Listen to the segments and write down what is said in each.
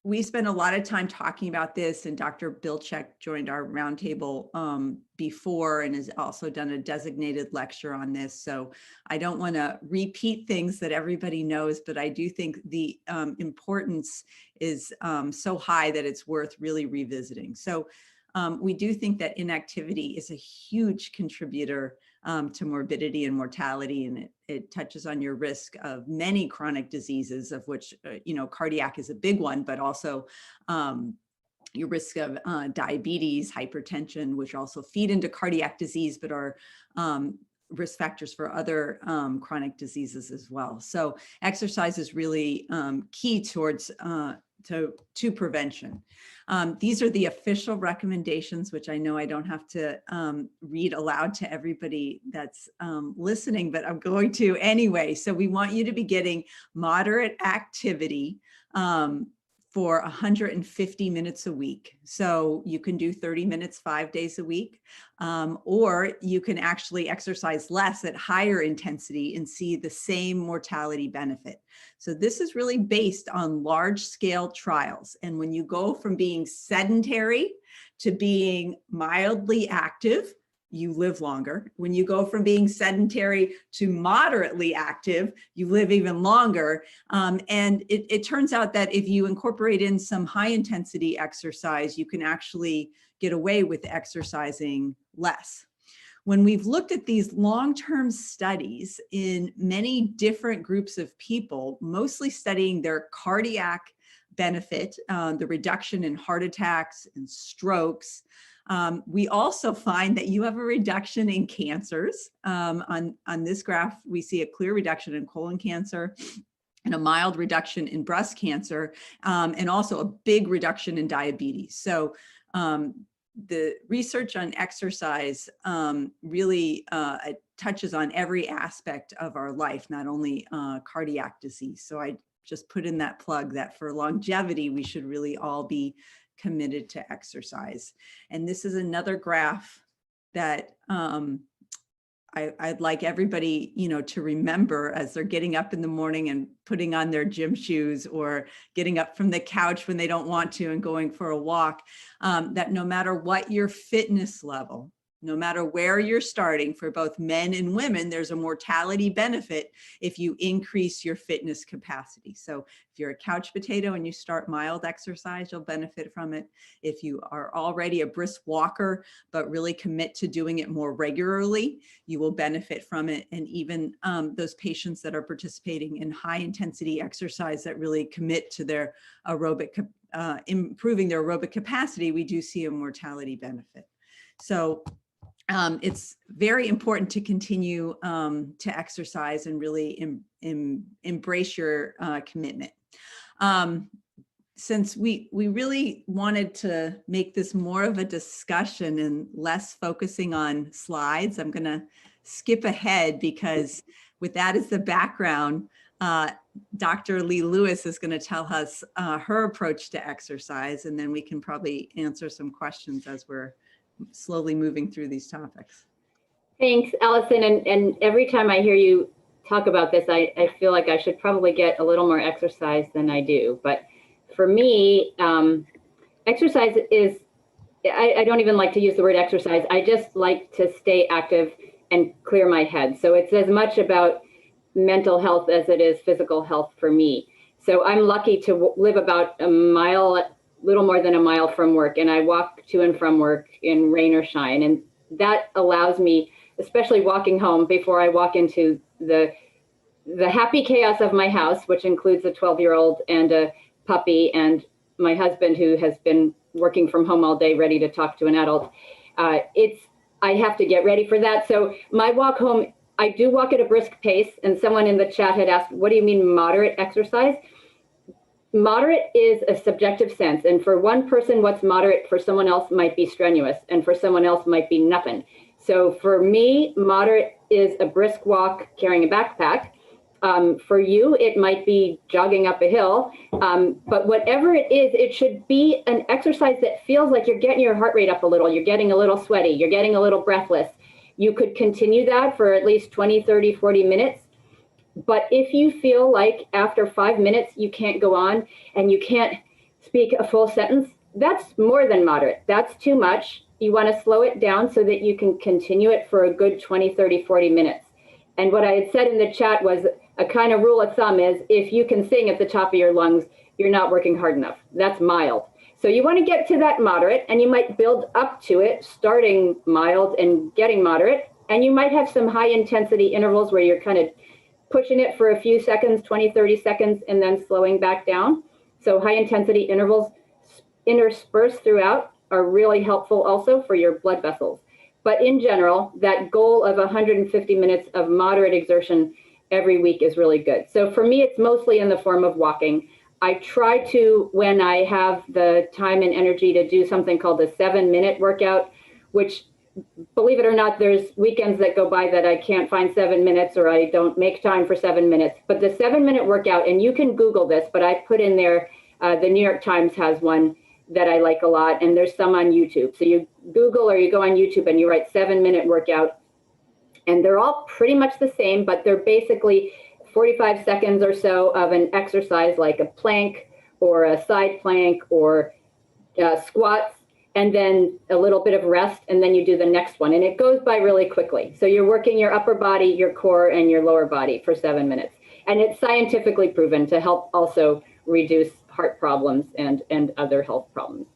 we spent a lot of time talking about this, and Dr. Bilczek joined our roundtable before and has also done a designated lecture on this. So I don't want to repeat things that everybody knows, but I do think the importance is so high that it's worth really revisiting. So we do think that inactivity is a huge contributor to morbidity and mortality, and it touches on your risk of many chronic diseases, of which, cardiac is a big one, but also your risk of diabetes, hypertension, which also feed into cardiac disease, but are risk factors for other chronic diseases as well. So exercise is really key towards to prevention. These are the official recommendations, which I know I don't have to read aloud to everybody that's listening, but I'm going to anyway. So we want you to be getting moderate activity for 150 minutes a week. So you can do 30 minutes, 5 days a week, or you can actually exercise less at higher intensity and see the same mortality benefit. So this is really based on large scale trials. And when you go from being sedentary to being mildly active, you live longer. When you go from being sedentary to moderately active, you live even longer. And it turns out that if you incorporate in some high intensity exercise, you can actually get away with exercising less. When we've looked at these long-term studies in many different groups of people, mostly studying their cardiac benefit, the reduction in heart attacks and strokes, we also find that you have a reduction in cancers. On this graph, we see a clear reduction in colon cancer and a mild reduction in breast cancer, and also a big reduction in diabetes. So the research on exercise really touches on every aspect of our life, not only cardiac disease. So I just put in that plug that for longevity, we should really all be committed to exercise. And this is another graph that I'd like everybody, to remember as they're getting up in the morning and putting on their gym shoes, or getting up from the couch when they don't want to and going for a walk, that no matter what your fitness level, no matter where you're starting, for both men and women, there's a mortality benefit if you increase your fitness capacity. So if you're a couch potato and you start mild exercise, you'll benefit from it. If you are already a brisk walker, but really commit to doing it more regularly, you will benefit from it. And even those patients that are participating in high intensity exercise that really commit to their aerobic, improving their aerobic capacity, we do see a mortality benefit. So it's very important to continue to exercise and really embrace your commitment. Since we really wanted to make this more of a discussion and less focusing on slides, I'm going to skip ahead, because with that as the background, Dr. Lee Lewis is going to tell us her approach to exercise, and then we can probably answer some questions as we're slowly moving through these topics. Thanks, Allison. And every time I hear you talk about this, I feel like I should probably get a little more exercise than I do. But for me, exercise is, I don't even like to use the word exercise. I just like to stay active and clear my head. So it's as much about mental health as it is physical health for me. So I'm lucky to live about a little more than a mile from work, and I walk to and from work in rain or shine. And that allows me, especially walking home before I walk into the happy chaos of my house, which includes a 12-year-old and a puppy and my husband who has been working from home all day, ready to talk to an adult. I have to get ready for that. So my walk home, I do walk at a brisk pace, and someone in the chat had asked, what do you mean moderate exercise? Moderate is a subjective sense, and for one person, what's moderate for someone else might be strenuous, and for someone else might be nothing. So for me, moderate is a brisk walk carrying a backpack. For you, it might be jogging up a hill, but whatever it is, it should be an exercise that feels like you're getting your heart rate up a little, you're getting a little sweaty, you're getting a little breathless. You could continue that for at least 20, 30, 40 minutes. But if you feel like after 5 minutes, you can't go on and you can't speak a full sentence, that's more than moderate. That's too much. You want to slow it down so that you can continue it for a good 20, 30, 40 minutes. And what I had said in the chat was a kind of rule of thumb is if you can sing at the top of your lungs, you're not working hard enough. That's mild. So you want to get to that moderate, and you might build up to it, starting mild and getting moderate. And you might have some high intensity intervals where you're kind of pushing it for a few seconds, 20, 30 seconds, and then slowing back down. So high intensity intervals interspersed throughout are really helpful also for your blood vessels. But in general, that goal of 150 minutes of moderate exertion every week is really good. So for me, it's mostly in the form of walking. I try to, when I have the time and energy, to do something called a 7-minute workout, which, believe it or not, there's weekends that go by that I can't find 7 minutes or I don't make time for 7 minutes. But the 7-minute workout, and you can Google this, but I put in there, the New York Times has one that I like a lot, and there's some on YouTube. So you Google or you go on YouTube and you write 7-minute workout, and they're all pretty much the same, but they're basically 45 seconds or so of an exercise like a plank or a side plank or squats, and then a little bit of rest, and then you do the next one. And it goes by really quickly. So you're working your upper body, your core, and your lower body for 7 minutes. And it's scientifically proven to help also reduce heart problems and other health problems.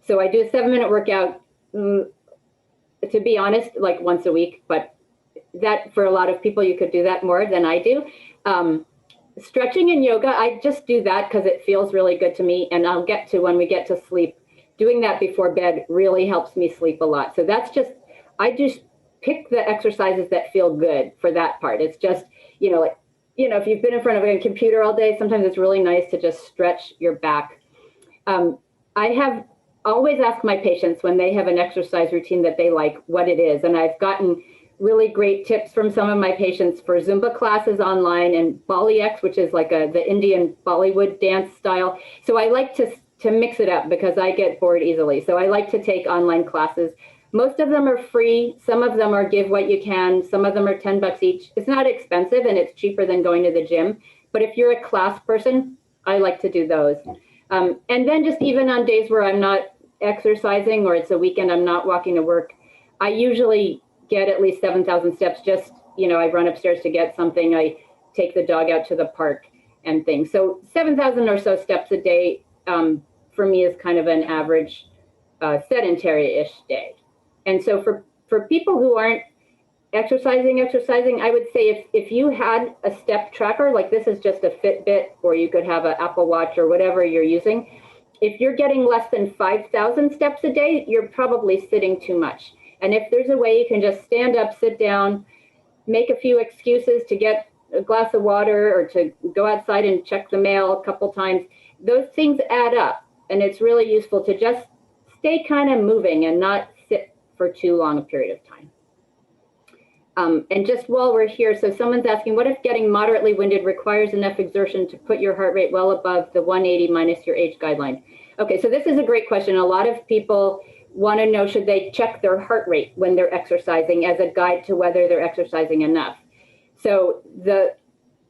So I do a 7-minute workout, to be honest, like once a week, but that for a lot of people, you could do that more than I do. Stretching and yoga, I just do that because it feels really good to me. And I'll get to when we get to sleep, doing that before bed really helps me sleep a lot. So that's just, I just pick the exercises that feel good for that part. It's just, like, if you've been in front of a computer all day, sometimes it's really nice to just stretch your back. I have always asked my patients when they have an exercise routine that they like, what it is. And I've gotten really great tips from some of my patients for Zumba classes online and Bollyx, which is like the Indian Bollywood dance style. So I like to mix it up because I get bored easily. So I like to take online classes. Most of them are free. Some of them are give what you can. Some of them are $10 each. It's not expensive and it's cheaper than going to the gym. But if you're a class person, I like to do those. And then just even on days where I'm not exercising or it's a weekend, I'm not walking to work, I usually get at least 7,000 steps. Just, I run upstairs to get something. I take the dog out to the park and things. So 7,000 or so steps a day for me is kind of an average sedentary-ish day. And so for people who aren't exercising, I would say if you had a step tracker, like this is just a Fitbit, or you could have an Apple Watch or whatever you're using, if you're getting less than 5,000 steps a day, you're probably sitting too much. And if there's a way you can just stand up, sit down, make a few excuses to get a glass of water or to go outside and check the mail a couple times, those things add up. And it's really useful to just stay kind of moving and not sit for too long a period of time. And just while we're here, so someone's asking, what if getting moderately winded requires enough exertion to put your heart rate well above the 180 minus your age guideline? Okay, so this is a great question. A lot of people want to know, should they check their heart rate when they're exercising as a guide to whether they're exercising enough? So the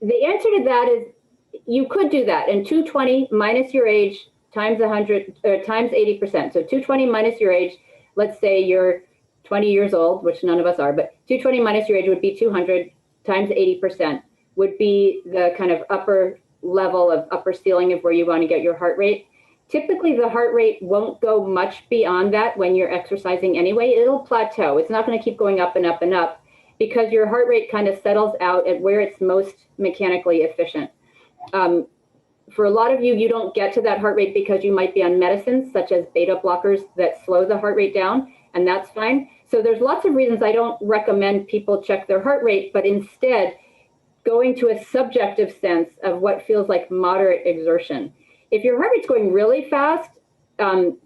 answer to that is you could do that. And 220 minus your age times 100 times 80%. So 220 minus your age, let's say you're 20 years old, which none of us are, but 220 minus your age would be 200 times 80% would be the kind of upper level of upper ceiling of where you want to get your heart rate. Typically, the heart rate won't go much beyond that when you're exercising anyway. It'll plateau. It's not going to keep going up and up and up because your heart rate kind of settles out at where it's most mechanically efficient. For a lot of you, you don't get to that heart rate because you might be on medicines such as beta blockers that slow the heart rate down, and that's fine. So there's lots of reasons I don't recommend people check their heart rate, but instead going to a subjective sense of what feels like moderate exertion. If your heart rate's going really fast,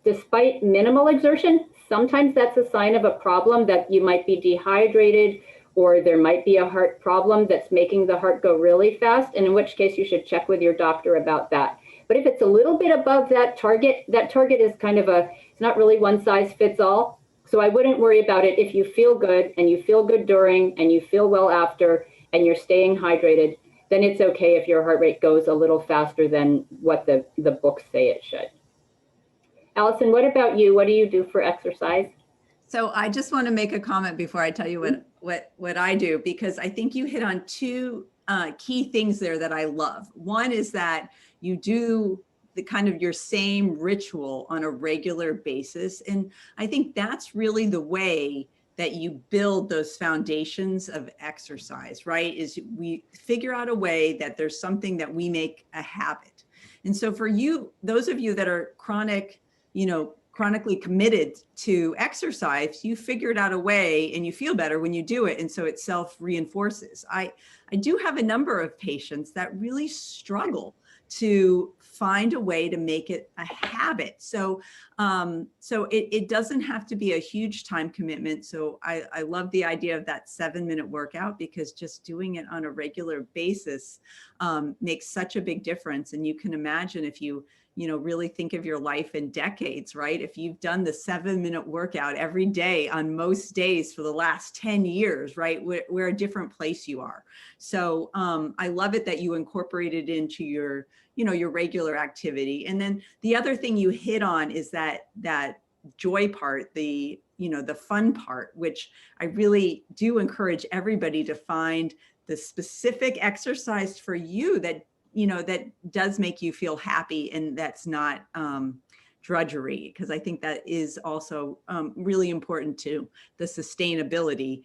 despite minimal exertion, sometimes that's a sign of a problem that you might be dehydrated or there might be a heart problem that's making the heart go really fast, and in which case you should check with your doctor about that. But if it's a little bit above that target is kind of it's not really one size fits all. So I wouldn't worry about it if you feel good and you feel good during and you feel well after and you're staying hydrated, then it's okay if your heart rate goes a little faster than what the books say it should. Allison, what about you? What do you do for exercise? So I just want to make a comment before I tell you what I do, because I think you hit on two key things there that I love. One is that you do the kind of your same ritual on a regular basis. And I think that's really the way that you build those foundations of exercise, right? Is we figure out a way that there's something that we make a habit. And so for you, those of you that are chronically committed to exercise, you figured out a way and you feel better when you do it. And so it self-reinforces. I do have a number of patients that really struggle to find a way to make it a habit. So it doesn't have to be a huge time commitment. So I love the idea of that 7-minute workout, because just doing it on a regular basis makes such a big difference. And you can imagine if you really think of your life in decades, right? If you've done the 7-minute workout every day on most days for the last 10 years, right? Where a different place you are. So I love it that you incorporate it into your regular activity. And then the other thing you hit on is that joy part, the fun part, which I really do encourage everybody to find the specific exercise for you that does make you feel happy, and that's not drudgery, because I think that is also really important to the sustainability.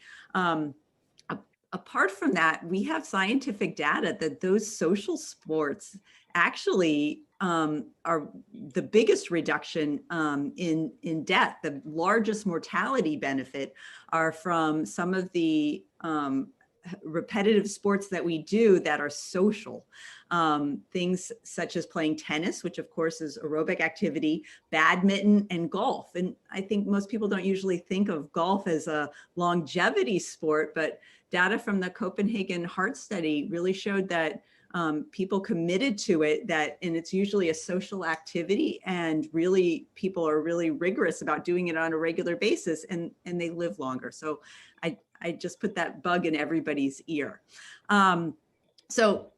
Apart from that, we have scientific data that those social sports actually are the biggest reduction in death. The largest mortality benefit are from some of the repetitive sports that we do that are social. Things such as playing tennis, which of course is aerobic activity, badminton, and golf. And I think most people don't usually think of golf as a longevity sport, but data from the Copenhagen Heart Study really showed that people committed to it, and it's usually a social activity, and really people are really rigorous about doing it on a regular basis, and they live longer. So I just put that bug in everybody's ear. So,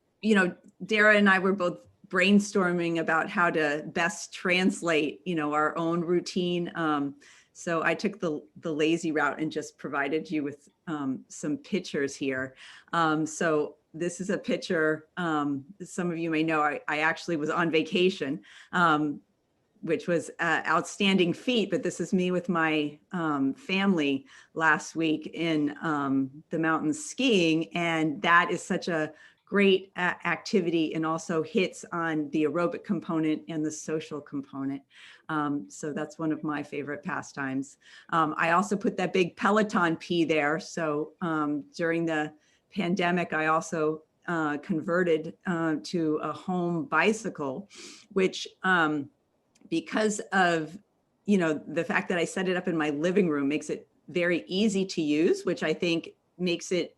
Dara and I were both brainstorming about how to best translate, our own routine. So I took the lazy route and just provided you with some pictures here. So this is a picture, some of you may know, I actually was on vacation, which was outstanding feat, but this is me with my family last week in the mountains skiing. And that is such a great activity, and also hits on the aerobic component and the social component. So that's one of my favorite pastimes. I also put that big Peloton P there. So during the pandemic, I also converted to a home bicycle, which because of, the fact that I set it up in my living room makes it very easy to use, which I think makes it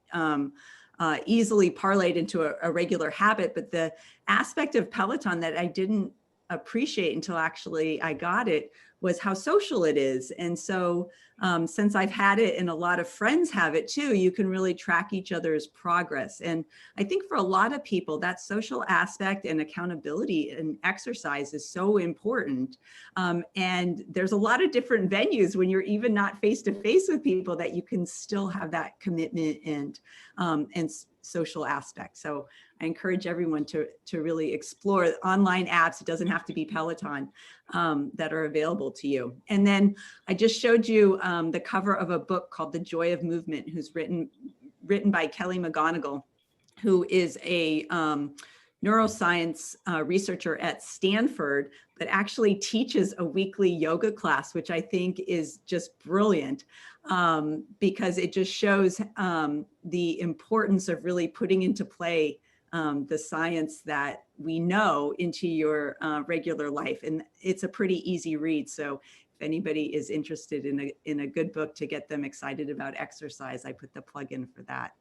easily parlayed into a regular habit. But the aspect of Peloton that I didn't appreciate until actually I got it was how social it is. And so since I've had it and a lot of friends have it too, you can really track each other's progress. And I think for a lot of people, that social aspect and accountability and exercise is so important. And there's a lot of different venues when you're even not face to face with people that you can still have that commitment and social aspect. So I encourage everyone to really explore online apps. It doesn't have to be Peloton that are available to you. And then I just showed you the cover of a book called The Joy of Movement, who's written by Kelly McGonigal, who is a neuroscience researcher at Stanford, but actually teaches a weekly yoga class, which I think is just brilliant because it just shows the importance of really putting into play the science that we know into your regular life. And it's a pretty easy read. So if anybody is interested in a good book to get them excited about exercise, I put the plug in for that.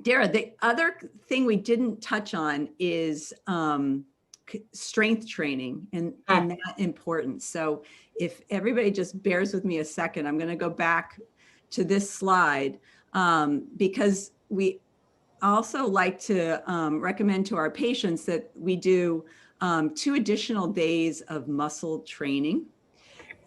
Dara, the other thing we didn't touch on is strength training and that importance. So if everybody just bears with me a second, I'm going to go back to this slide because we also like to recommend to our patients that we do 2 additional days of muscle training.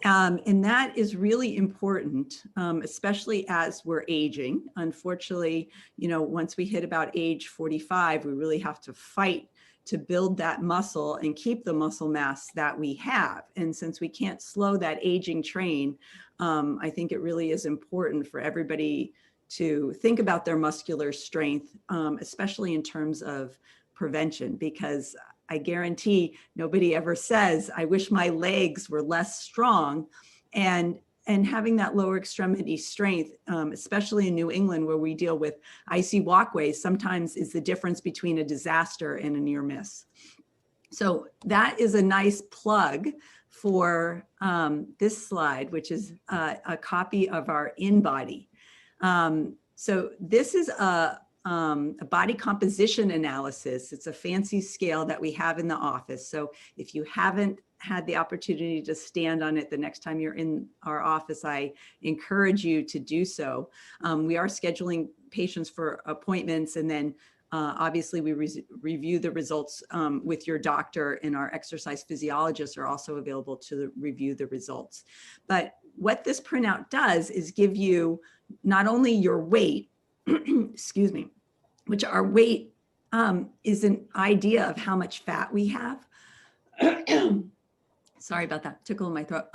And that is really important, especially as we're aging. Unfortunately, once we hit about age 45, we really have to fight to build that muscle and keep the muscle mass that we have. And since we can't slow that aging train, I think it really is important for everybody to think about their muscular strength, especially in terms of prevention, because I guarantee nobody ever says, I wish my legs were less strong. And having that lower extremity strength, especially in New England, where we deal with icy walkways, sometimes is the difference between a disaster and a near miss. So that is a nice plug for this slide, which is a copy of our InBody. So this is a body composition analysis. It's a fancy scale that we have in the office. So if you haven't had the opportunity to stand on it the next time you're in our office, I encourage you to do so. We are scheduling patients for appointments, and then obviously we review the results with your doctor, and our exercise physiologists are also available to review the results. But what this printout does is give you not only your weight, excuse me, which our weight is an idea of how much fat we have. Sorry about that, tickle in my throat.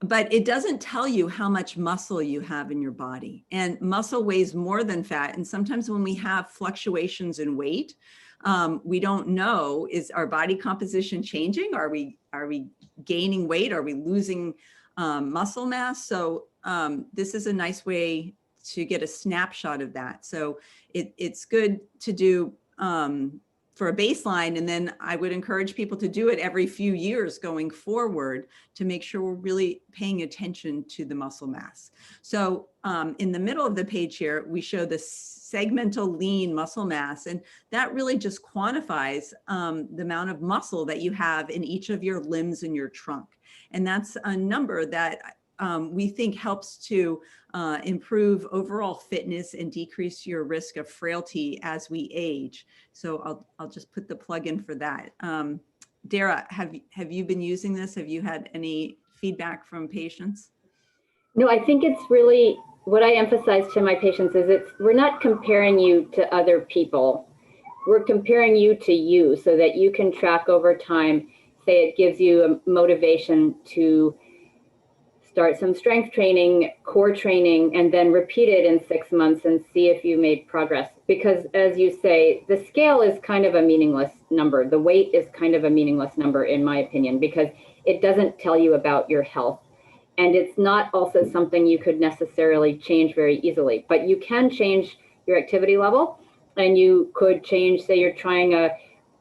But it doesn't tell you how much muscle you have in your body. And muscle weighs more than fat. And sometimes when we have fluctuations in weight, we don't know, is our body composition changing? Are we gaining weight? Are we losing muscle mass? So this is a nice way to get a snapshot of that. So it's good to do for a baseline, and then I would encourage people to do it every few years going forward to make sure we're really paying attention to the muscle mass. So in the middle of the page here, we show the segmental lean muscle mass, and that really just quantifies the amount of muscle that you have in each of your limbs and your trunk. And that's a number that we think helps to improve overall fitness and decrease your risk of frailty as we age. So I'll just put the plug in for that. Dara, have you been using this? Have you had any feedback from patients? No, I think it's really what I emphasize to my patients is we're not comparing you to other people. We're comparing you to you so that you can track over time. Say it gives you a motivation to start some strength training, core training, and then repeat it in 6 months and see if you made progress. Because as you say, the scale is kind of a meaningless number. The weight is kind of a meaningless number, in my opinion, because it doesn't tell you about your health. And it's not also something you could necessarily change very easily, but you can change your activity level, and you could change, say you're trying a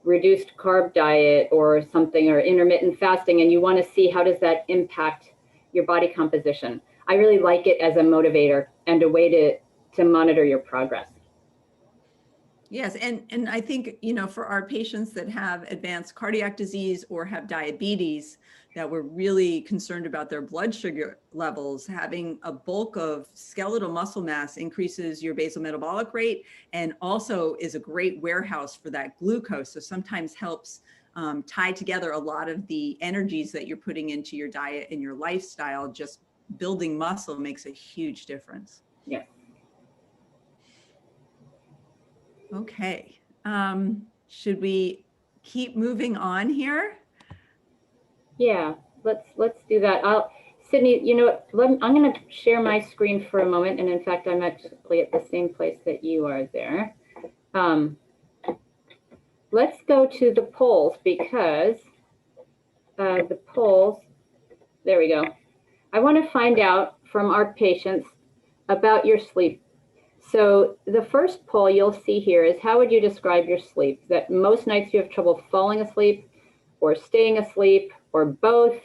reduced carb diet or something, or intermittent fasting, and you want to see how does that impact your body composition. I really like it as a motivator and a way to monitor your progress. Yes, and I think, for our patients that have advanced cardiac disease or have diabetes, that we're really concerned about their blood sugar levels, having a bulk of skeletal muscle mass increases your basal metabolic rate and also is a great warehouse for that glucose. So sometimes helps tie together a lot of the energies that you're putting into your diet and your lifestyle. Just building muscle makes a huge difference. Yeah. Okay. Should we keep moving on here? Yeah, let's do that. Sydney, I'm going to share my screen for a moment, and in fact, I'm actually at the same place that you are there. Let's go to the polls, because the polls, there we go. I want to find out from our patients about your sleep. So the first poll you'll see here is, how would you describe your sleep? That most nights you have trouble falling asleep or staying asleep or both,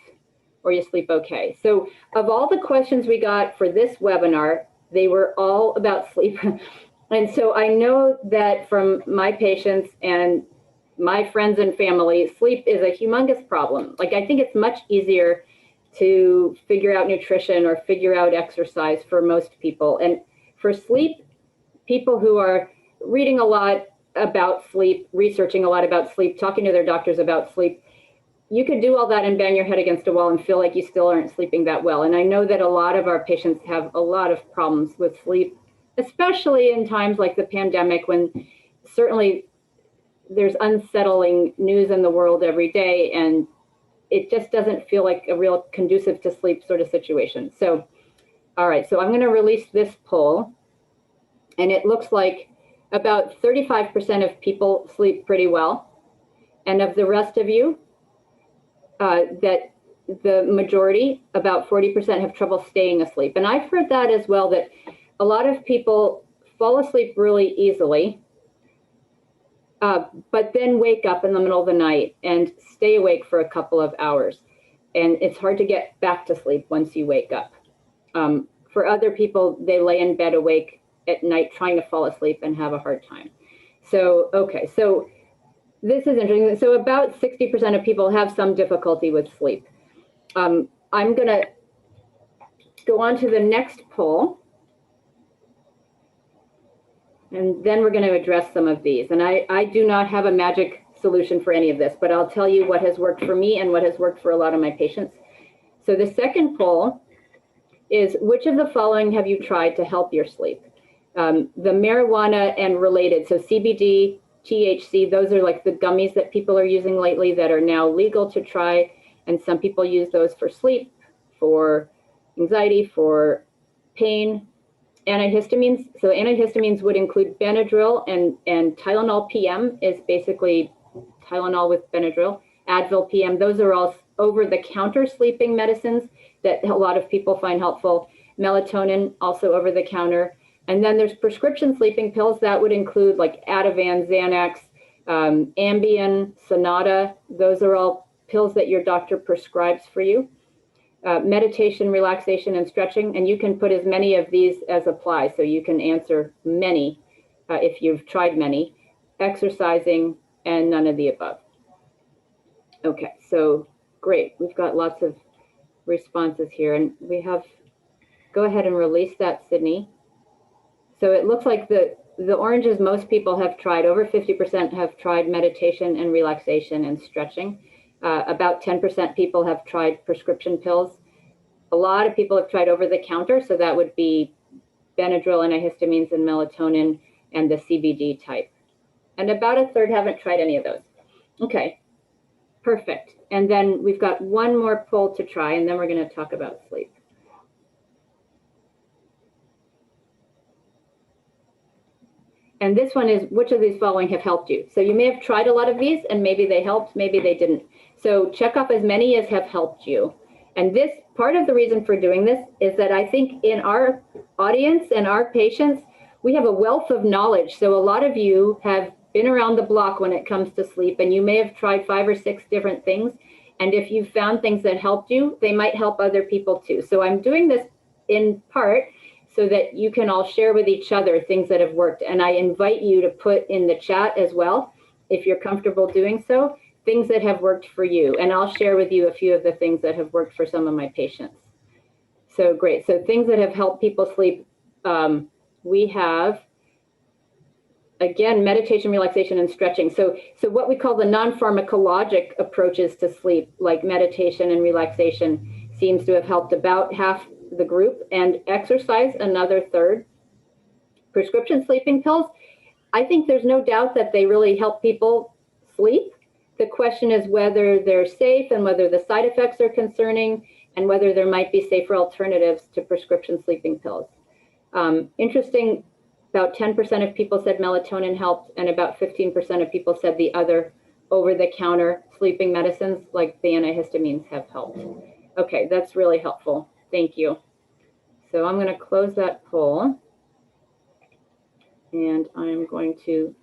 or you sleep okay. So of all the questions we got for this webinar, they were all about sleep. And so I know that from my patients and my friends and family, sleep is a humongous problem. Like, I think it's much easier to figure out nutrition or figure out exercise for most people. And for sleep, people who are reading a lot, about sleep, researching a lot about sleep, talking to their doctors about sleep, you could do all that and bang your head against a wall and feel like you still aren't sleeping that well. And I know that a lot of our patients have a lot of problems with sleep, especially in times like the pandemic, when certainly there's unsettling news in the world every day, and it just doesn't feel like a real conducive to sleep sort of situation. So, all right, so I'm going to release this poll, and it looks like about 35% of people sleep pretty well. And of the rest of you, that the majority, about 40%, have trouble staying asleep. And I've heard that as well, that a lot of people fall asleep really easily, but then wake up in the middle of the night and stay awake for a couple of hours. And it's hard to get back to sleep once you wake up. For other people, they lay in bed awake at night trying to fall asleep and have a hard time. So, okay, so this is interesting. So about 60% of people have some difficulty with sleep. I'm going to go on to the next poll, and then we're going to address some of these. And I do not have a magic solution for any of this, but I'll tell you what has worked for me and what has worked for a lot of my patients. So the second poll is, which of the following have you tried to help your sleep? The marijuana and related, so CBD, THC, those are like the gummies that people are using lately that are now legal to try. And some people use those for sleep, for anxiety, for pain. Antihistamines, so antihistamines would include Benadryl, and Tylenol PM is basically Tylenol with Benadryl, Advil PM. Those are all over-the-counter sleeping medicines that a lot of people find helpful. Melatonin, also over-the-counter. And then there's prescription sleeping pills that would include like Ativan, Xanax, Ambien, Sonata. Those are all pills that your doctor prescribes for you. Meditation, relaxation, and stretching. And you can put as many of these as apply. So you can answer many if you've tried many. Exercising, and none of the above. Okay, so great. We've got lots of responses here. And we have, go ahead and release that, Sydney. So it looks like the oranges, most people have tried, over 50% have tried meditation and relaxation and stretching. About 10% people have tried prescription pills. A lot of people have tried over the counter, so that would be Benadryl, antihistamines, and melatonin, and the CBD type. And about a third haven't tried any of those. Okay, perfect. And then we've got one more poll to try, and then we're going to talk about sleep. And this one is, which of these following have helped you? So you may have tried a lot of these, and maybe they helped, maybe they didn't. So check off as many as have helped you. And this, part of the reason for doing this is that I think in our audience and our patients, we have a wealth of knowledge. So a lot of you have been around the block when it comes to sleep, and you may have tried 5 or 6 different things. And if you've found things that helped you, they might help other people too. So I'm doing this in part so that you can all share with each other things that have worked. And I invite you to put in the chat as well, if you're comfortable doing so, things that have worked for you. And I'll share with you a few of the things that have worked for some of my patients. So great. So things that have helped people sleep. We have, again, meditation, relaxation, and stretching. So what we call the non-pharmacologic approaches to sleep, like meditation and relaxation, seems to have helped about half the group, and exercise, another third. Prescription sleeping pills, I think there's no doubt that they really help people sleep. The question is whether they're safe and whether the side effects are concerning and whether there might be safer alternatives to prescription sleeping pills. Interesting, about 10% of people said melatonin helped, and about 15% of people said the other over-the-counter sleeping medicines like the antihistamines have helped. Okay, that's really helpful. Thank you. So I'm going to close that poll, and I'm going to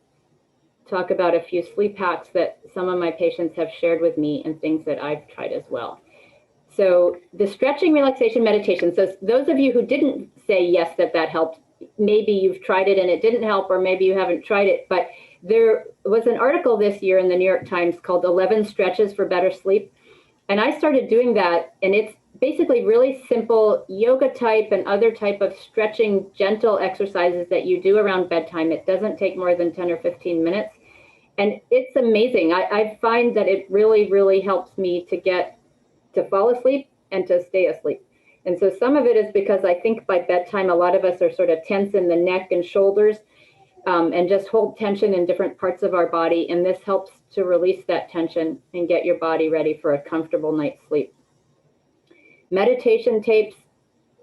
talk about a few sleep hacks that some of my patients have shared with me and things that I've tried as well. So the stretching, relaxation, meditation. So those of you who didn't say yes that helped, maybe you've tried it and it didn't help, or maybe you haven't tried it, but there was an article this year in the New York Times called 11 Stretches for Better Sleep. And I started doing that, and basically really simple yoga type and other type of stretching, gentle exercises that you do around bedtime. It doesn't take more than 10 or 15 minutes. And it's amazing. I find that it really, really helps me to fall asleep and to stay asleep. And so some of it is because I think by bedtime, a lot of us are sort of tense in the neck and shoulders, and just hold tension in different parts of our body. And this helps to release that tension and get your body ready for a comfortable night's sleep. Meditation tapes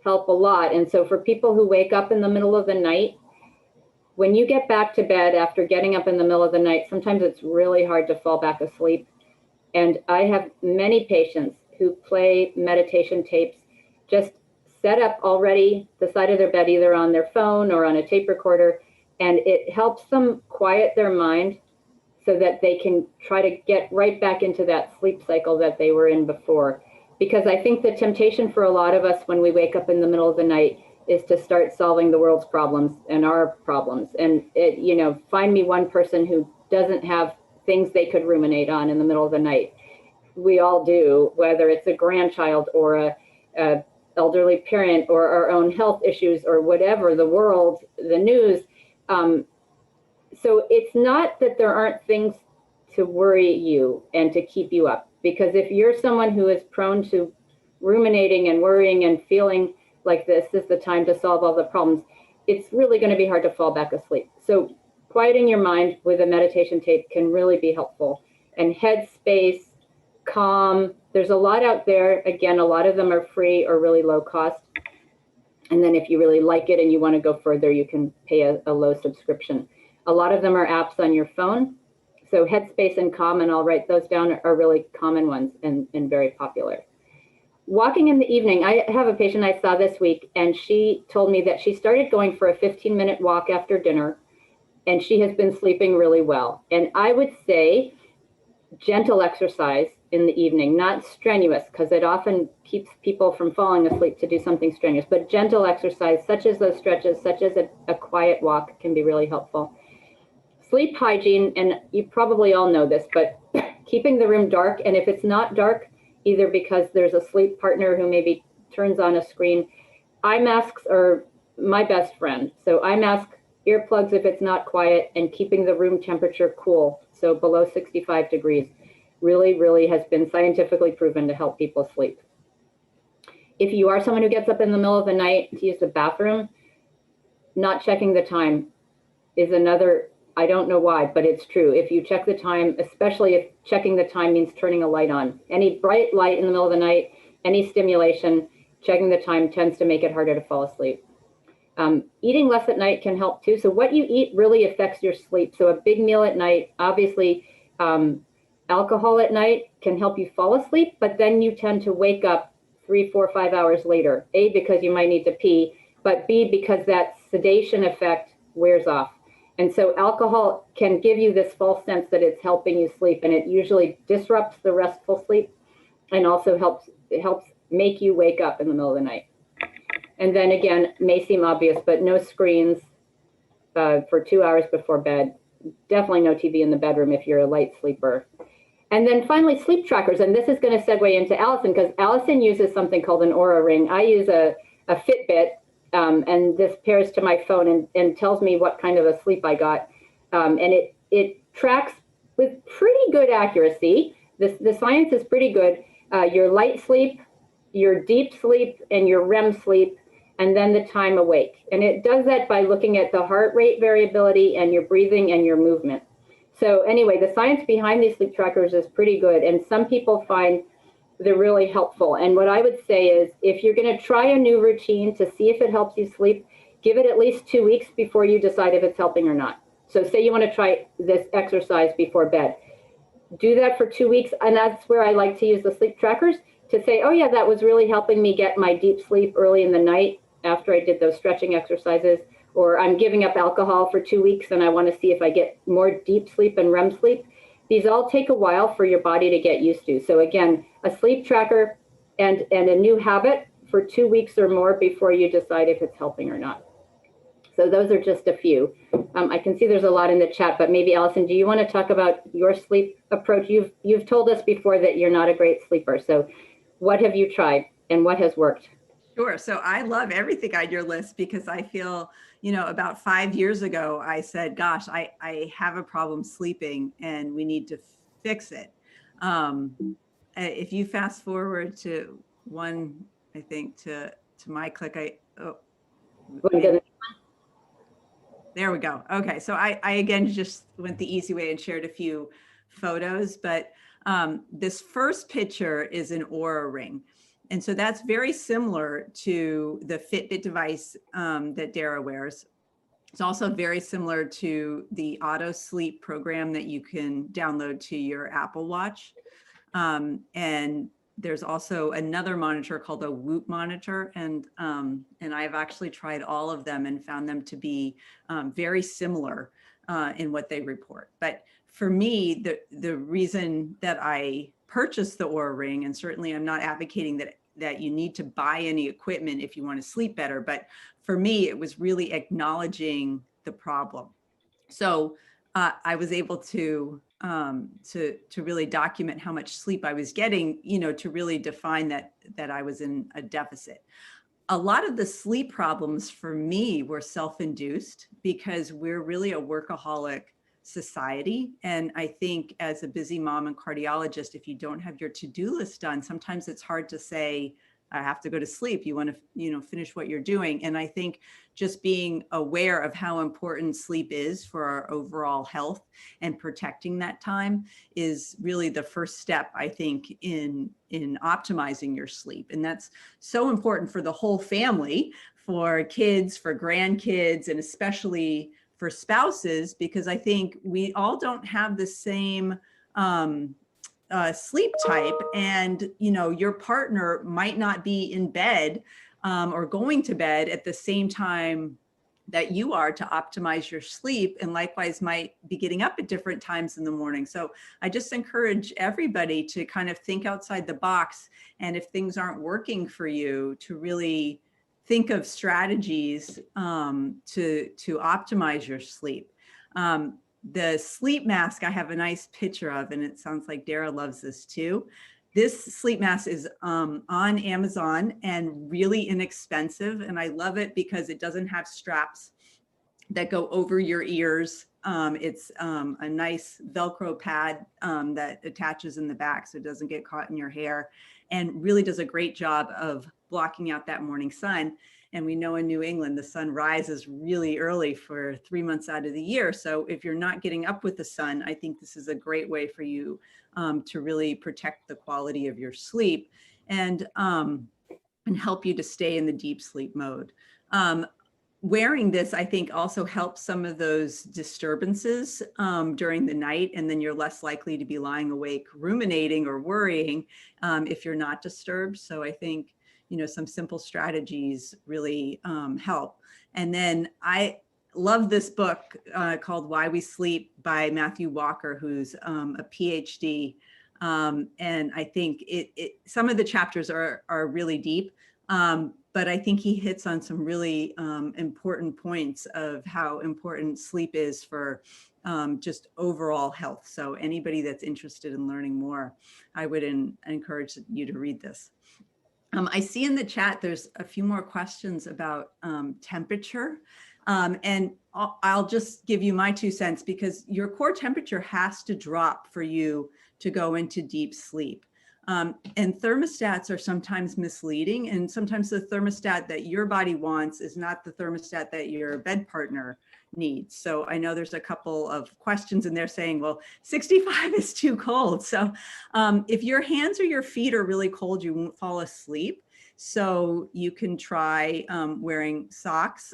help a lot. And so for people who wake up in the middle of the night, when you get back to bed after getting up in the middle of the night, sometimes it's really hard to fall back asleep. And I have many patients who play meditation tapes, just set up already the side of their bed, either on their phone or on a tape recorder, and it helps them quiet their mind so that they can try to get right back into that sleep cycle that they were in before. Because I think the temptation for a lot of us when we wake up in the middle of the night is to start solving the world's problems and our problems. And find me one person who doesn't have things they could ruminate on in the middle of the night. We all do, whether it's a grandchild or a elderly parent or our own health issues or whatever, the world, the news. So it's not that there aren't things to worry you and to keep you up. Because if you're someone who is prone to ruminating and worrying and feeling like this is the time to solve all the problems, it's really going to be hard to fall back asleep. So quieting your mind with a meditation tape can really be helpful. And Headspace, Calm, there's a lot out there. Again, a lot of them are free or really low cost. And then if you really like it and you want to go further, you can pay a low subscription. A lot of them are apps on your phone. So Headspace and Calm, and I'll write those down, are really common ones and very popular. Walking in the evening, I have a patient I saw this week, and she told me that she started going for a 15-minute walk after dinner, and she has been sleeping really well. And I would say gentle exercise in the evening, not strenuous, because it often keeps people from falling asleep to do something strenuous, but gentle exercise, such as those stretches, such as a quiet walk, can be really helpful. Sleep hygiene, and you probably all know this, but keeping the room dark, and if it's not dark, either because there's a sleep partner who maybe turns on a screen, eye masks are my best friend. So eye mask, earplugs if it's not quiet, and keeping the room temperature cool, so below 65 degrees, really, really has been scientifically proven to help people sleep. If you are someone who gets up in the middle of the night to use the bathroom, not checking the time is another, I don't know why, but it's true. If you check the time, especially if checking the time means turning a light on, any bright light in the middle of the night, any stimulation, checking the time tends to make it harder to fall asleep. Eating less at night can help too. So what you eat really affects your sleep. So a big meal at night, obviously, alcohol at night can help you fall asleep, but then you tend to wake up 3, 4, 5 hours later. A, because you might need to pee, but B, because that sedation effect wears off. And so alcohol can give you this false sense that it's helping you sleep, and it usually disrupts the restful sleep and also helps make you wake up in the middle of the night. And then again, may seem obvious, but no screens for 2 hours before bed. Definitely no TV in the bedroom if you're a light sleeper. And then finally, sleep trackers. And this is going to segue into Allison, because Allison uses something called an Oura Ring. I use a Fitbit. And this pairs to my phone and tells me what kind of a sleep I got. And it tracks with pretty good accuracy. The science is pretty good. Your light sleep, your deep sleep, and your REM sleep, and then the time awake. And it does that by looking at the heart rate variability and your breathing and your movement. So anyway, the science behind these sleep trackers is pretty good. And some people find they're really helpful. And what I would say is, if you're going to try a new routine to see if it helps you sleep, give it at least 2 weeks before you decide if it's helping or not. So say you want to try this exercise before bed. Do that for 2 weeks. And that's where I like to use the sleep trackers to say, oh yeah, that was really helping me get my deep sleep early in the night after I did those stretching exercises. Or I'm giving up alcohol for 2 weeks and I want to see if I get more deep sleep and REM sleep. These all take a while for your body to get used to. So again, a sleep tracker and a new habit for 2 weeks or more before you decide if it's helping or not. So those are just a few. I can see there's a lot in the chat, but maybe Allison, do you want to talk about your sleep approach? You've told us before that you're not a great sleeper. So what have you tried? and what has worked? Sure. So I love everything on your list because I feel, about 5 years ago, I said, gosh, I have a problem sleeping and we need to fix it. Um, if you fast forward to one, I think to my click, We're maybe gonna- there we go. Okay. So I again just went the easy way and shared a few photos, but this first picture is an Oura ring. And so that's very similar to the Fitbit device that Dara wears. It's also very similar to the auto sleep program that you can download to your Apple Watch. And there's also another monitor called a Whoop monitor, and I've actually tried all of them and found them to be very similar in what they report. But for me, the reason that I purchased the Oura Ring, and certainly I'm not advocating that you need to buy any equipment if you want to sleep better, but for me, it was really acknowledging the problem. So I was able to really document how much sleep I was getting, to really define that I was in a deficit. A lot of the sleep problems for me were self-induced because we're really a workaholic society. And I think as a busy mom and cardiologist, if you don't have your to-do list done, sometimes it's hard to say, I have to go to sleep. You want to, finish what you're doing. And I think just being aware of how important sleep is for our overall health and protecting that time is really the first step, I think, in optimizing your sleep. And that's so important for the whole family, for kids, for grandkids, and especially for spouses, because I think we all don't have the same sleep type, and your partner might not be in bed or going to bed at the same time that you are to optimize your sleep, and likewise might be getting up at different times in the morning. So I just encourage everybody to kind of think outside the box, and if things aren't working for you, to really think of strategies to optimize your sleep. The sleep mask I have a nice picture of, and it sounds like Dara loves this too. This sleep mask is on Amazon and really inexpensive. And I love it because it doesn't have straps that go over your ears. It's a nice Velcro pad that attaches in the back so it doesn't get caught in your hair, and really does a great job of blocking out that morning sun. And we know in New England, the sun rises really early for 3 months out of the year. So if you're not getting up with the sun, I think this is a great way for you to really protect the quality of your sleep and help you to stay in the deep sleep mode. Wearing this, I think, also helps some of those disturbances during the night, and then you're less likely to be lying awake ruminating or worrying if you're not disturbed. So I think, some simple strategies really help. And then I love this book called Why We Sleep by Matthew Walker, who's a PhD. And I think some of the chapters are really deep. But I think he hits on some really important points of how important sleep is for just overall health. So anybody that's interested in learning more, I would encourage you to read this. I see in the chat, there's a few more questions about temperature. And I'll just give you my 2 cents, because your core temperature has to drop for you to go into deep sleep. And thermostats are sometimes misleading, and sometimes the thermostat that your body wants is not the thermostat that your bed partner needs. So I know there's a couple of questions in there saying, well, 65 is too cold. So if your hands or your feet are really cold, you won't fall asleep. So you can try wearing socks.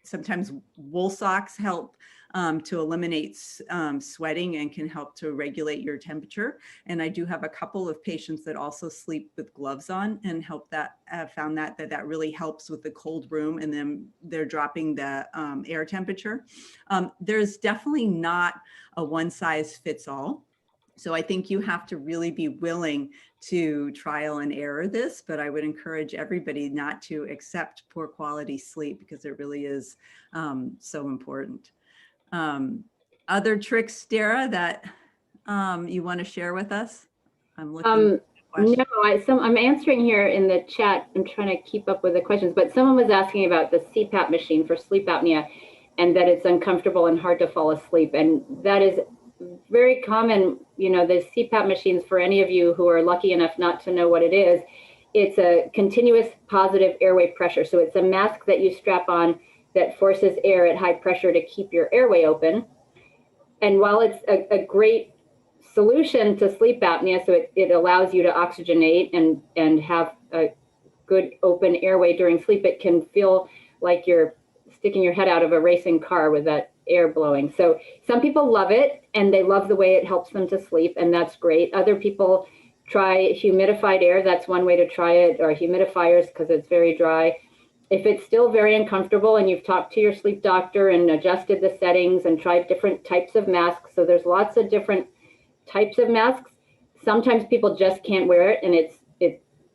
Sometimes wool socks help to eliminate sweating and can help to regulate your temperature. And I do have a couple of patients that also sleep with gloves on and found that really helps with the cold room, and then they're dropping the air temperature. There's definitely not a one size fits all. So I think you have to really be willing to trial and error this, but I would encourage everybody not to accept poor quality sleep, because it really is so important. Other tricks, Dara, that you want to share with us? I'm looking. question. No, I'm answering here in the chat. I'm trying to keep up with the questions, but someone was asking about the CPAP machine for sleep apnea and that it's uncomfortable and hard to fall asleep. And that is very common. You know, the CPAP machines, for any of you who are lucky enough not to know what it is, it's a continuous positive airway pressure. So it's a mask that you strap on that forces air at high pressure to keep your airway open. And while it's a great solution to sleep apnea, so it allows you to oxygenate and have a good open airway during sleep, it can feel like you're sticking your head out of a racing car with that air blowing. So some people love it and they love the way it helps them to sleep, and that's great. Other people try humidified air. That's one way to try it, or humidifiers, because it's very dry. If it's still very uncomfortable and you've talked to your sleep doctor and adjusted the settings and tried different types of masks, so there's lots of different types of masks. Sometimes people just can't wear it and it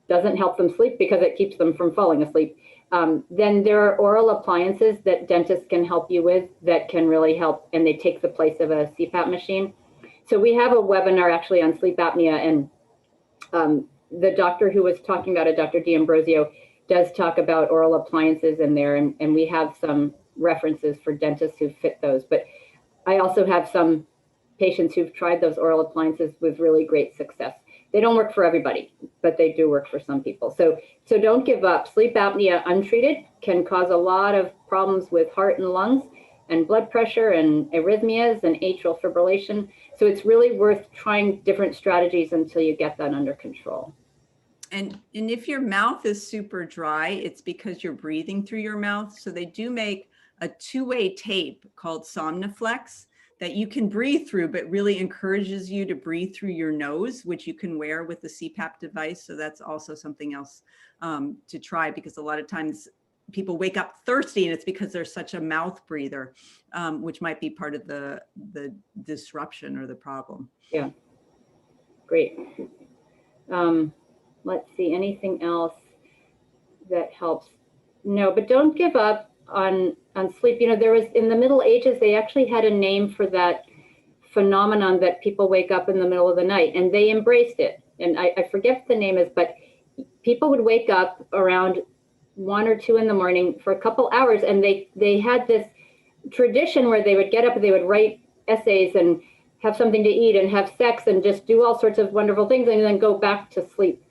doesn't help them sleep because it keeps them from falling asleep. Then there are oral appliances that dentists can help you with that can really help, and they take the place of a CPAP machine. So we have a webinar actually on sleep apnea, and the doctor who was talking about it, Dr. D'Ambrosio, does talk about oral appliances in there, and we have some references for dentists who fit those. But I also have some patients who've tried those oral appliances with really great success. They don't work for everybody, but they do work for some people. So don't give up. Sleep apnea untreated can cause a lot of problems with heart and lungs and blood pressure and arrhythmias and atrial fibrillation. So it's really worth trying different strategies until you get that under control. And if your mouth is super dry, it's because you're breathing through your mouth. So they do make a two-way tape called Somniflex that you can breathe through, but really encourages you to breathe through your nose, which you can wear with the CPAP device. So that's also something else to try, because a lot of times people wake up thirsty and it's because they're such a mouth breather, which might be part of the disruption or the problem. Yeah, great. Let's see, anything else that helps? No, but don't give up on sleep. You know, there was, in the Middle Ages, they actually had a name for that phenomenon that people wake up in the middle of the night, and they embraced it. And I forget what the name is, but people would wake up around 1 or 2 in the morning for a couple hours, and they had this tradition where they would get up and they would write essays and have something to eat and have sex and just do all sorts of wonderful things and then go back to sleep.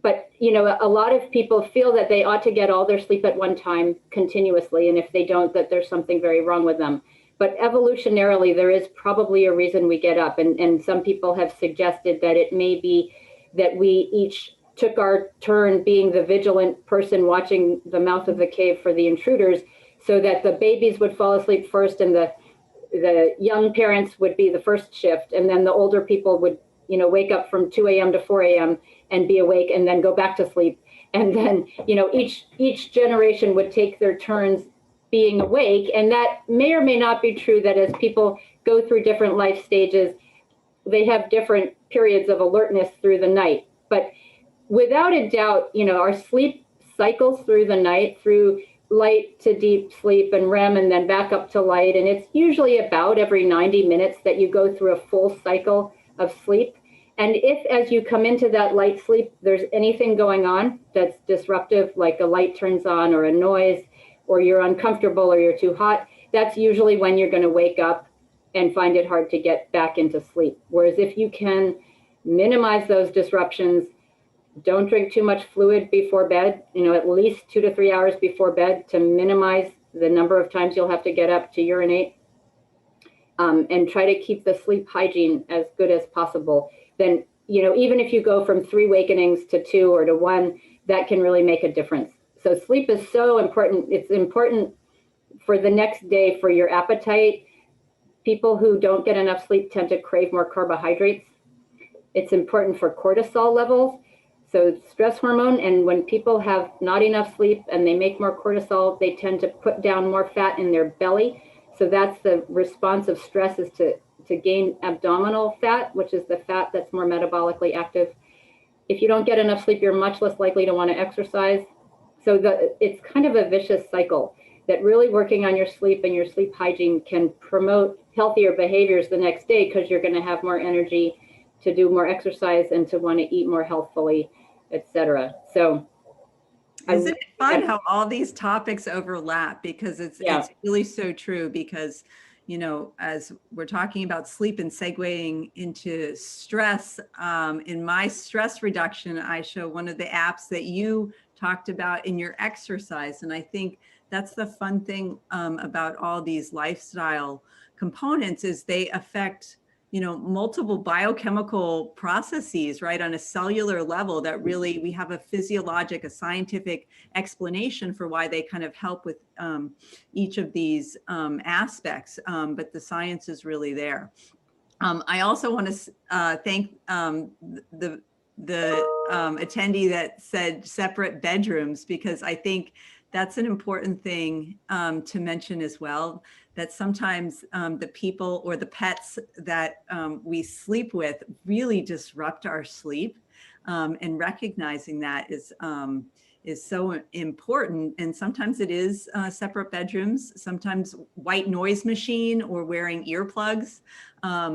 But, you know, a lot of people feel that they ought to get all their sleep at one time continuously. And if they don't, that there's something very wrong with them. But evolutionarily, there is probably a reason we get up. And some people have suggested that it may be that we each took our turn being the vigilant person watching the mouth of the cave for the intruders, so that the babies would fall asleep first and the young parents would be the first shift. And then the older people would, you know, wake up from 2 a.m. to 4 a.m. and be awake and then go back to sleep. And then, you know, each generation would take their turns being awake. And that may or may not be true, that as people go through different life stages, they have different periods of alertness through the night. But without a doubt, you know, our sleep cycles through the night, through light to deep sleep and REM, and then back up to light. And it's usually about every 90 minutes that you go through a full cycle of sleep. And if, as you come into that light sleep, there's anything going on that's disruptive, like a light turns on or a noise, or you're uncomfortable or you're too hot, that's usually when you're going to wake up and find it hard to get back into sleep. Whereas if you can minimize those disruptions, don't drink too much fluid before bed, you know, at least 2 to 3 hours before bed to minimize the number of times you'll have to get up to urinate, and try to keep the sleep hygiene as good as possible. Then, you know, even if you go from 3 awakenings to 2 or to 1, that can really make a difference. So sleep is so important. It's important for the next day for your appetite. People who don't get enough sleep tend to crave more carbohydrates. It's important for cortisol levels. So stress hormone, and when people have not enough sleep and they make more cortisol, they tend to put down more fat in their belly. So that's the response of stress, is to gain abdominal fat, which is the fat that's more metabolically active. If you don't get enough sleep, you're much less likely to want to exercise. So it's kind of a vicious cycle, that really working on your sleep and your sleep hygiene can promote healthier behaviors the next day, because you're going to have more energy to do more exercise and to want to eat more healthfully, etc. So isn't it fun how all these topics overlap? Because it's really so true, because, you know, as we're talking about sleep and segueing into stress, in my stress reduction, I show one of the apps that you talked about in your exercise. And I think that's the fun thing about all these lifestyle components, is they affect, you know, multiple biochemical processes, right, on a cellular level, that really we have a physiologic, a scientific explanation for why they kind of help with each of these aspects, but the science is really there. I also want to thank the attendee that said separate bedrooms, because I think that's an important thing to mention as well, that sometimes the people or the pets that we sleep with really disrupt our sleep, and recognizing that is so important. And sometimes it is separate bedrooms, sometimes white noise machine or wearing earplugs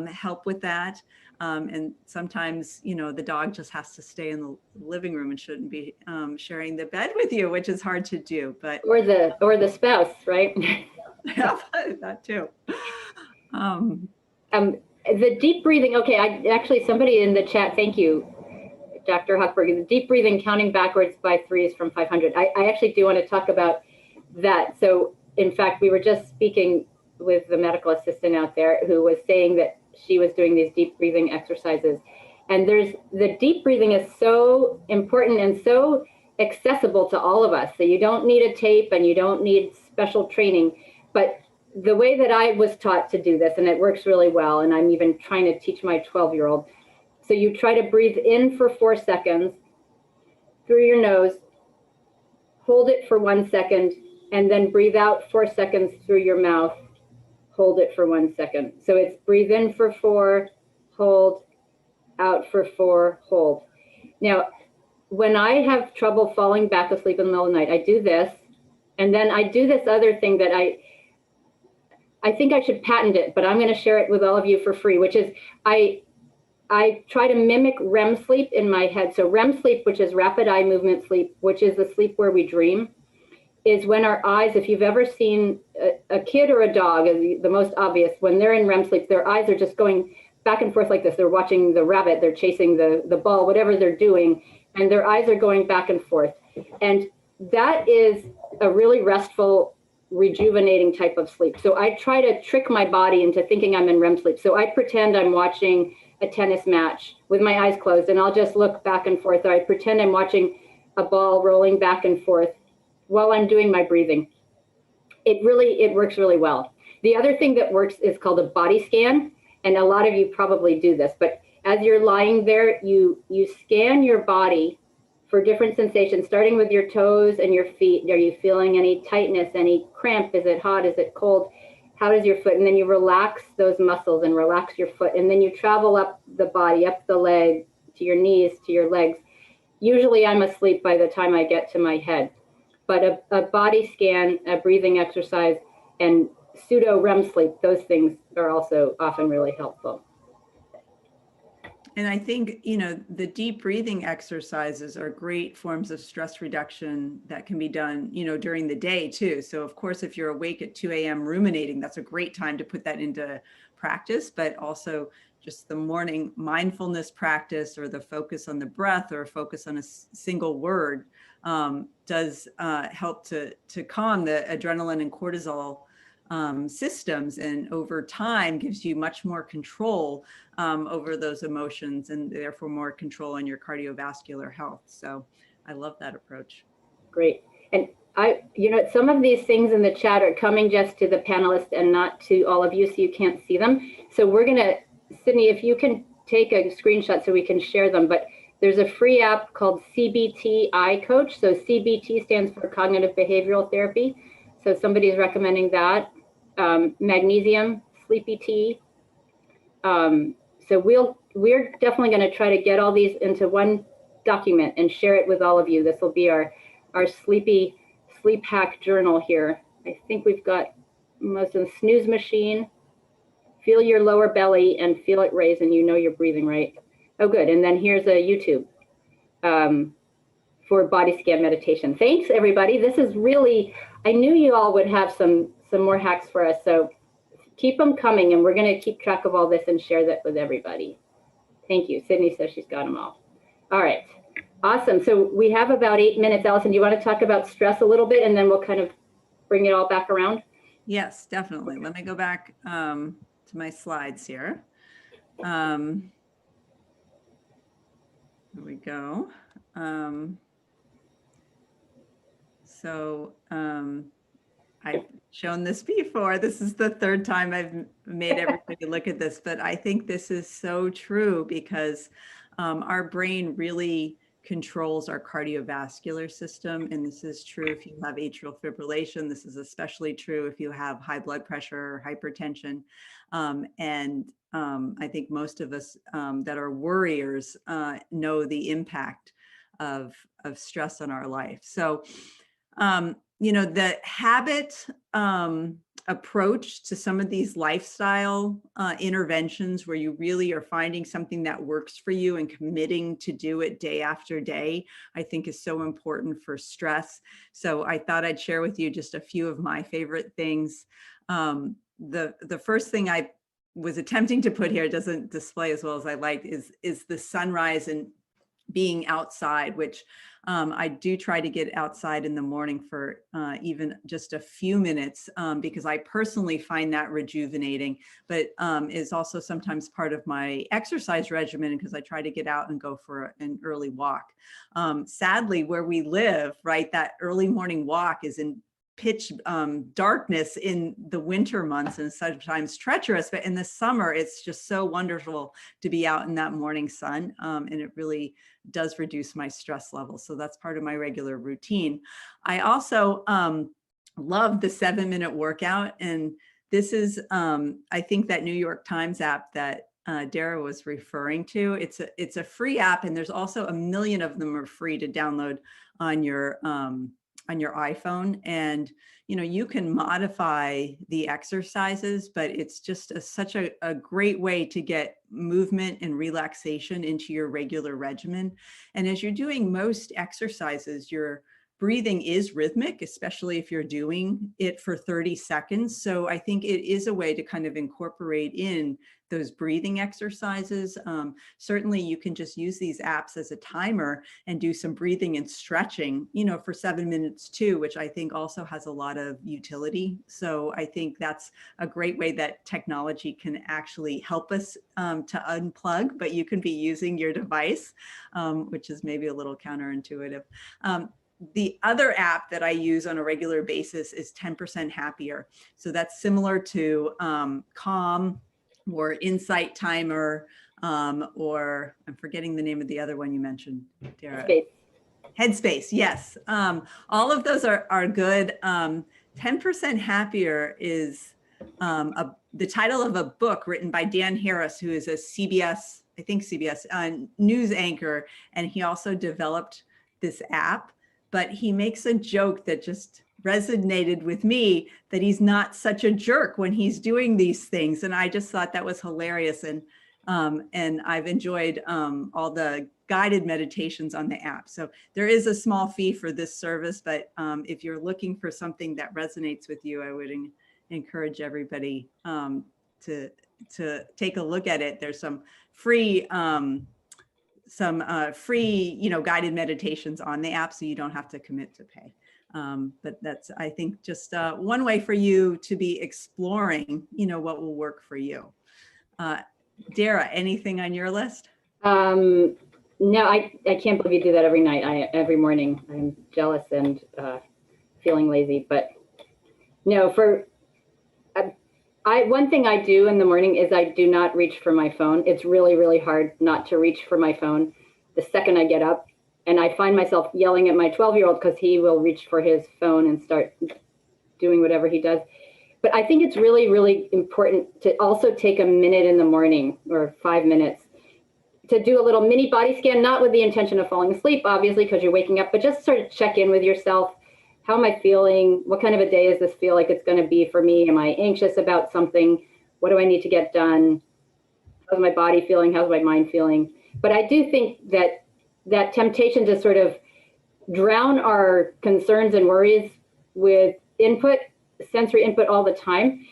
help with that. And sometimes, you know, the dog just has to stay in the living room and shouldn't be sharing the bed with you, which is hard to do. But or the spouse, right? Yeah, that too. The deep breathing. Okay, actually somebody in the chat. Thank you, Dr. Hochberg. The deep breathing, counting backwards by 3 is from 500. I actually do want to talk about that. So, in fact, we were just speaking with the medical assistant out there who was saying that she was doing these deep breathing exercises. And the deep breathing is so important and so accessible to all of us. So you don't need a tape and you don't need special training. But the way that I was taught to do this, and it works really well, and I'm even trying to teach my 12-year-old. So you try to breathe in for 4 seconds through your nose, hold it for 1 second, and then breathe out 4 seconds through your mouth, hold it for 1 second. So it's breathe in for 4, hold, out for 4, hold. Now, when I have trouble falling back asleep in the middle of the night, I do this, and then I do this other thing that I think I should patent it, but I'm going to share it with all of you for free, which is I try to mimic REM sleep in my head. So REM sleep, which is rapid eye movement sleep, which is the sleep where we dream, is when our eyes, if you've ever seen a kid or a dog, the most obvious, when they're in REM sleep, their eyes are just going back and forth like this. They're watching the rabbit, they're chasing the ball, whatever they're doing, and their eyes are going back and forth. And that is a really restful, rejuvenating type of sleep. So I try to trick my body into thinking I'm in REM sleep. So I pretend I'm watching a tennis match with my eyes closed, and I'll just look back and forth, or I pretend I'm watching a ball rolling back and forth while I'm doing my breathing. It works really well. The other thing that works is called a body scan, and a lot of you probably do this, but as you're lying there, you scan your body for different sensations, starting with your toes and your feet. Are you feeling any tightness, any cramp? Is it hot? Is it cold? How does your foot? And then you relax those muscles and relax your foot. And then you travel up the body, up the leg, to your knees, to your legs. Usually I'm asleep by the time I get to my head. But a body scan, a breathing exercise, and pseudo REM sleep, those things are also often really helpful. And I think, you know, the deep breathing exercises are great forms of stress reduction that can be done, you know, during the day too. So of course, if you're awake at 2 a.m. ruminating, that's a great time to put that into practice, but also just the morning mindfulness practice, or the focus on the breath, or focus on a single word does help to calm the adrenaline and cortisol systems, and over time gives you much more control over those emotions, and therefore more control on your cardiovascular health. So I love that approach. Great. And some of these things in the chat are coming just to the panelists and not to all of you, so you can't see them. So we're gonna, Sydney, if you can take a screenshot so we can share them, but there's a free app called CBT Eye Coach. So CBT stands for Cognitive Behavioral Therapy. So somebody is recommending that. Magnesium, Sleepy Tea. So we're definitely going to try to get all these into one document and share it with all of you. This will be our sleep hack journal here. I think we've got most of the snooze machine. Feel your lower belly and feel it raise, and you know you're breathing right. Oh, good. And then here's a YouTube for body scan meditation. Thanks, everybody. This is really, I knew you all would have some more hacks for us. So keep them coming, and we're going to keep track of all this and share that with everybody. Thank you. Sydney says she's got them all. All right. Awesome. So we have about 8 minutes. Allison, do you want to talk about stress a little bit, and then we'll kind of bring it all back around? Yes, definitely. Let me go back to my slides here. Here we go. I've shown this before. This is the third time I've made everybody look at this, but I think this is so true because our brain really controls our cardiovascular system. And this is true if you have atrial fibrillation. This is especially true if you have high blood pressure or hypertension. I think most of us that are worriers know the impact of stress on our life. So, you know, the habit approach to some of these lifestyle interventions where you really are finding something that works for you and committing to do it day after day, I think is so important for stress. So I thought I'd share with you just a few of my favorite things. The first thing I was attempting to put here, doesn't display as well as I liked, is the sunrise and being outside, which I do try to get outside in the morning for even just a few minutes because I personally find that rejuvenating, but is also sometimes part of my exercise regimen because I try to get out and go for an early walk. Sadly, where we live, right, that early morning walk is in pitch darkness in the winter months and sometimes treacherous, but in the summer, it's just so wonderful to be out in that morning sun. And it really does reduce my stress levels. So that's part of my regular routine. I also love the 7-minute workout. And this is, I think, that New York Times app that Dara was referring to. It's a free app, and there's also a million of them are free to download on your iPhone. And, you know, you can modify the exercises, but it's just such a great way to get movement and relaxation into your regular regimen. And as you're doing most exercises, your breathing is rhythmic, especially if you're doing it for 30 seconds. So I think it is a way to kind of incorporate in those breathing exercises. Certainly you can just use these apps as a timer and do some breathing and stretching, you know, for 7 minutes too, which I think also has a lot of utility. So I think that's a great way that technology can actually help us to unplug, but you can be using your device, which is maybe a little counterintuitive. The other app that I use on a regular basis is 10% Happier. So that's similar to Calm or Insight Timer, or I'm forgetting the name of the other one you mentioned, Dara. Headspace, yes. All of those are good. 10% Happier is the title of a book written by Dan Harris, who is a CBS, I think CBS, news anchor, and he also developed this app. But he makes a joke that just resonated with me, that he's not such a jerk when he's doing these things. And I just thought that was hilarious. And I've enjoyed all the guided meditations on the app. So there is a small fee for this service, but if you're looking for something that resonates with you, I would encourage everybody to take a look at it. There's some free, you know, guided meditations on the app, so you don't have to commit to pay. But that's, I think, just one way for you to be exploring, you know, what will work for you. Dara, anything on your list? No, I can't believe you do that every night. Every morning. I'm jealous and feeling lazy, but no, one thing I do in the morning is I do not reach for my phone. It's really, really hard not to reach for my phone the second I get up. And I find myself yelling at my 12-year-old because he will reach for his phone and start doing whatever he does. But I think it's really, really important to also take a minute in the morning, or 5 minutes, to do a little mini body scan, not with the intention of falling asleep, obviously, because you're waking up, but just sort of check in with yourself. How am I feeling? What kind of a day does this feel like it's going to be for me? Am I anxious about something? What do I need to get done? How's my body feeling? How's my mind feeling? But I do think that that temptation to sort of drown our concerns and worries with input, sensory input all the time,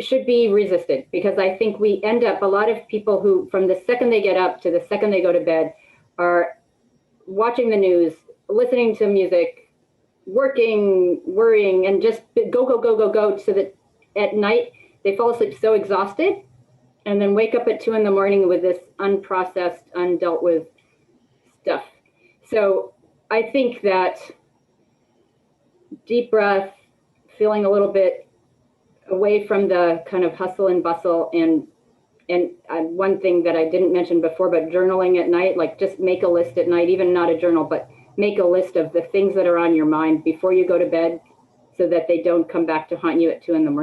should be resisted, because I think we end up, a lot of people who from the second they get up to the second they go to bed are watching the news, listening to music, working, worrying, and just go, go, go, go, go, so that at night they fall asleep so exhausted and then wake up at 2 a.m. with this unprocessed, undealt with stuff. So I think that deep breath, feeling a little bit away from the kind of hustle and bustle, and one thing that I didn't mention before, but journaling at night, like just make a list at night, even not a journal, but make a list of the things that are on your mind before you go to bed, so that they don't come back to haunt you at 2 a.m.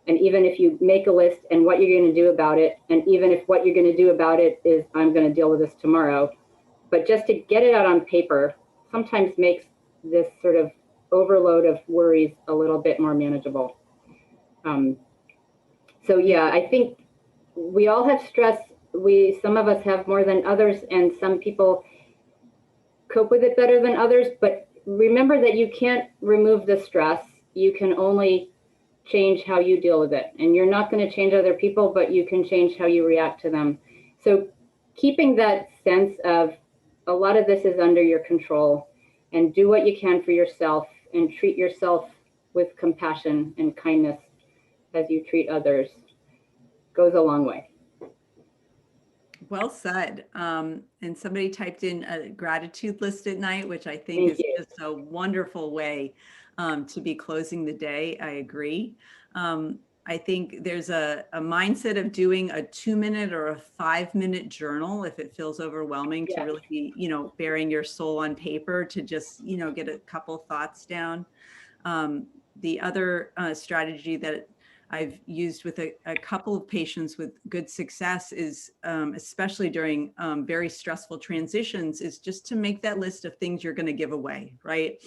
And even if you make a list and what you're going to do about it, and even if what you're going to do about it is, I'm going to deal with this tomorrow, but just to get it out on paper sometimes makes this sort of overload of worries a little bit more manageable. So yeah, I think we all have stress. Some of us have more than others, and some people cope with it better than others. But remember that you can't remove the stress. You can only change how you deal with it. And you're not going to change other people, but you can change how you react to them. So keeping that sense of a lot of this is under your control, and do what you can for yourself, and treat yourself with compassion and kindness as you treat others, goes a long way. Well said. And somebody typed in a gratitude list at night, which I think is just a wonderful way to be closing the day. I agree. I think there's a mindset of doing a 2-minute or a 5-minute journal if it feels overwhelming, to really be, bearing your soul on paper, to just, get a couple thoughts down. The other strategy that I've used with a couple of patients with good success is, especially during very stressful transitions, is just to make that list of things you're going to give away, right?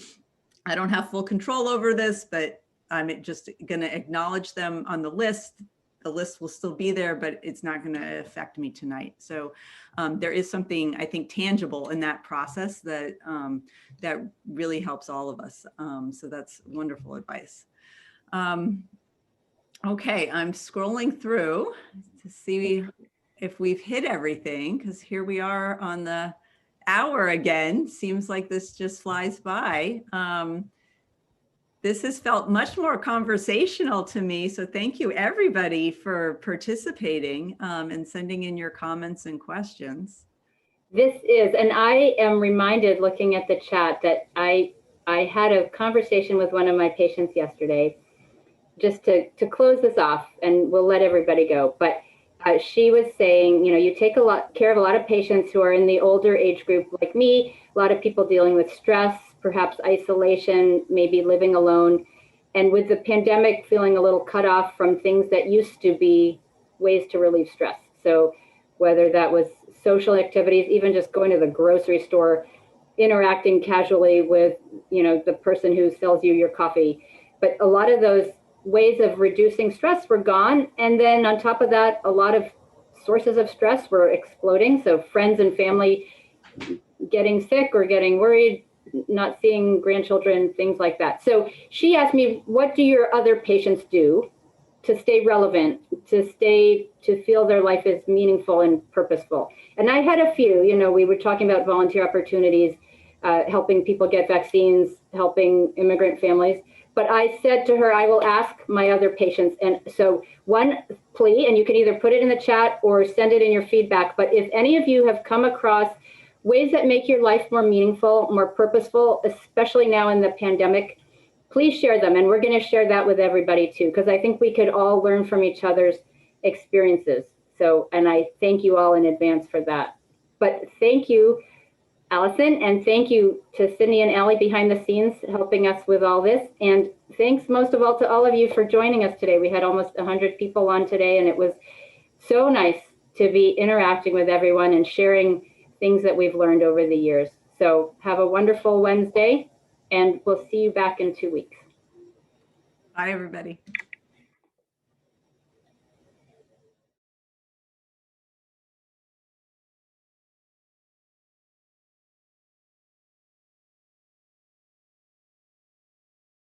I don't have full control over this, but I'm just going to acknowledge them on the list. The list will still be there, but it's not going to affect me tonight. So there is something, I think, tangible in that process that that really helps all of us. So that's wonderful advice. Okay, I'm scrolling through to see if we've hit everything, because here we are on the hour again. Seems like this just flies by. This has felt much more conversational to me. So thank you everybody for participating and sending in your comments and questions. This is, and I am reminded looking at the chat that I had a conversation with one of my patients yesterday, just to close this off, and we'll let everybody go. But she was saying, you take care of a lot of patients who are in the older age group like me, a lot of people dealing with stress, perhaps isolation, maybe living alone, and with the pandemic feeling a little cut off from things that used to be ways to relieve stress. So whether that was social activities, even just going to the grocery store, interacting casually with, the person who sells you your coffee. But a lot of those ways of reducing stress were gone. And then on top of that, a lot of sources of stress were exploding. So friends and family getting sick or getting worried, not seeing grandchildren, things like that. So she asked me, what do your other patients do to stay relevant, to feel their life is meaningful and purposeful? And I had a few, we were talking about volunteer opportunities, helping people get vaccines, helping immigrant families. But I said to her, I will ask my other patients. And so one plea, and you can either put it in the chat or send it in your feedback, but if any of you have come across ways that make your life more meaningful, more purposeful, especially now in the pandemic, please share them. And we're going to share that with everybody too, because I think we could all learn from each other's experiences. So, and I thank you all in advance for that. But thank you, Allison, and thank you to Sydney and Allie behind the scenes helping us with all this. And thanks most of all to all of you for joining us today. We had almost 100 people on today, and it was so nice to be interacting with everyone and sharing things that we've learned over the years. So have a wonderful Wednesday, and we'll see you back in 2 weeks. Bye, everybody.